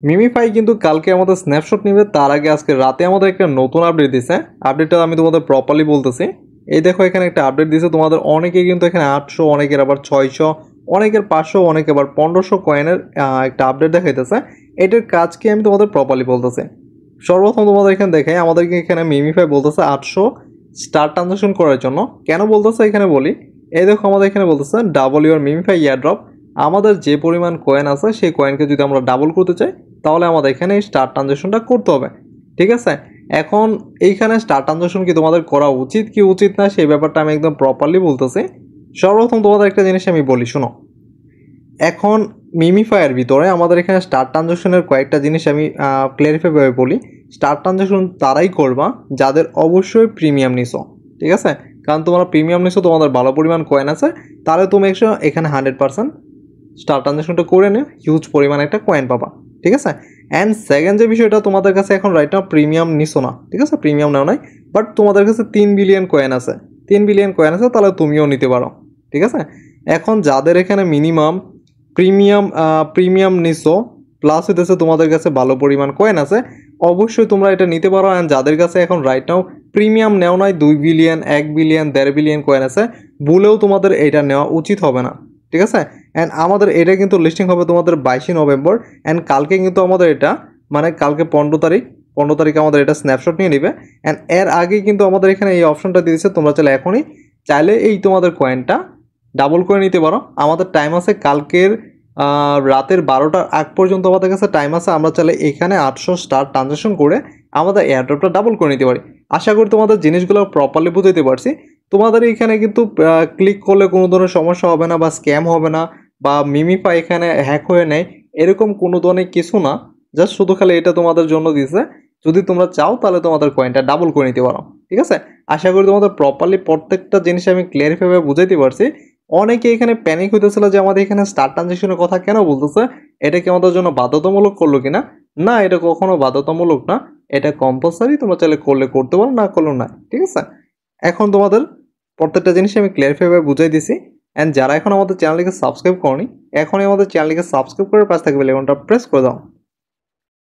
MemeFi কিন্তু কালকে আমাদের স্ন্যাপশট নিবে, তার আগে আজকে রাতে আমাদের একটা নতুন আপডেট দিছে। আপডেটটা আমি তোমাদের প্রপারলি বলতেছি। এই দেখো এখানে একটা আপডেট দিছে তোমাদের, অনেকে কিন্তু এখানে 800, অনেকের আবার 600, অনেকের 500, অনেকে আবার 1500 কয়েনের একটা আপডেট দেখাইতেছে। এটার কাজ কি আমি তোমাদের প্রপারলি বলতেছি। সর্বপ্রথম তোমাদের এখানে দেখাই, আমাদেরকে এখানে মিমিফাই বলতেছে 800 স্টার ট্রানজাকশন করার জন্য। কেন বলতেছে এখানে বলি। এই দেখো আমাদের এখানে বলতেছে ডাবল ইউর মিমিফাই ইয়ারড্রপ। আমাদের যে পরিমাণ কয়েন আছে সেই কয়েনকে যদি আমরা ডাবল করতে চাই তাহলে আমাদের এখানে স্টার ট্রানজাকশনটা করতে হবে। ঠিক আছে, এখন এইখানে স্টার ট্রানজাকশন কি তোমাদের করা উচিত কি উচিত না সেই ব্যাপারটা আমি একদম প্রপারলি বলতেছি। সর্বপ্রথম তোমাদের একটা জিনিস আমি বলি, শোনো। এখন মিমিফাইয়ের ভিতরে আমাদের এখানে স্টার ট্রানজাকশনের কয়েকটা জিনিস আমি ক্লিয়ারিফাই ভাবে বলি। স্টার ট্রানজাকশন তারাই করবা যাদের অবশ্যই প্রিমিয়াম নিছো। ঠিক আছে, কারণ তোমরা প্রিমিয়াম নিছো, তোমাদের ভালো পরিমাণ কয়েন আছে, তাহলে তুমি এখানে 100% স্টার ট্রানজাকশনটা করে নিও, হিউজ পরিমাণ একটা কয়েন পাবা। ঠিক আছে, অ্যান্ড সেকেন্ড যে বিষয়টা, তোমাদের কাছে এখন রাইট নাও প্রিমিয়াম নিছো না, ঠিক আছে, প্রিমিয়াম নেও নাই, বাট তোমাদের কাছে 3 বিলিয়ন কয়েন আছে, 3 বিলিয়ন কয়েন আছে, তাহলে তুমিও নিতে পারো। ঠিক আছে, এখন যাদের এখানে মিনিমাম প্রিমিয়াম নিছো প্লাস হইতেছে তোমাদের কাছে ভালো পরিমাণ কয়েন আছে, অবশ্যই তোমরা এটা নিতে পারো। অ্যান্ড যাদের কাছে এখন রাইট নাও প্রিমিয়াম নেও নাই, 2 বিলিয়ন, 1 বিলিয়ন, 1.5 বিলিয়ন কয়েন আছে, বলেও তোমাদের এটা নেওয়া উচিত হবে না। ঠিক আছে, অ্যান্ড আমাদের এটা কিন্তু লিস্টিং হবে তোমাদের 22 নভেম্বর। অ্যান্ড কালকে কিন্তু আমাদের এটা মানে কালকে 15 তারিখে আমাদের এটা স্ন্যাপশট নিয়ে নিবে। অ্যান্ড এর আগে কিন্তু আমাদের এখানে এই অপশনটা দিয়েছে, তোমরা চাইলে এখনই চাইলে এই তোমাদের কয়েনটা ডাবল করে নিতে পারো। আমাদের টাইম আছে কালকের রাতের 12টার আগ পর্যন্ত আমাদের কাছে টাইম আছে। আমরা চাইলে এখানে 800 স্টার ট্রানজাকশন করে আমাদের এয়ারড্রপটা ডাবল করে নিতে পারি। আশা করি তোমাদের জিনিসগুলো প্রপারলি বুঝাইতে পারছি। তোমাদের এখানে কিন্তু ক্লিক করলে কোনো ধরনের সমস্যা হবে না, বা স্ক্যাম হবে না, বা মিমিফাই এখানে হ্যাক হয়ে নেয়, এরকম কোনো ধরনের কিছু না। জাস্ট শুধু খালি এটা তোমাদের জন্য দিছে, যদি তোমরা চাও তাহলে তোমাদের কয়েনটা ডাবল করে নিতে পারো। ঠিক আছে, আশা করি তোমাদের প্রপারলি প্রত্যেকটা জিনিস আমি ক্লিয়ারিফাইভাবে বুঝাইতে পারছি। অনেকে এখানে প্যানিক হইতেছিল যে আমাদের এখানে স্টার ট্রানজেকশনের কথা কেন বলতেছে, এটা কি আমাদের জন্য বাধ্যতামূলক করলো কিনা। না, এটা কখনো বাধ্যতামূলক না, এটা কম্পালসারি, তোমরা চাইলে করলে করতে পারো, না করলেও না। ঠিক আছে, এখন তোমাদের প্রত্যেকটা জিনিস আমি ক্লিয়ারিফাইভাবে বুঝাই দিছি। অ্যান্ড যারা এখন আমাদের চ্যানেলটিকে সাবস্ক্রাইব করনি, এখনই আমাদের চ্যানেলটিকে সাবস্ক্রাইব করে পাশে থাকবে বেল আইকনটা প্রেস করে দাও।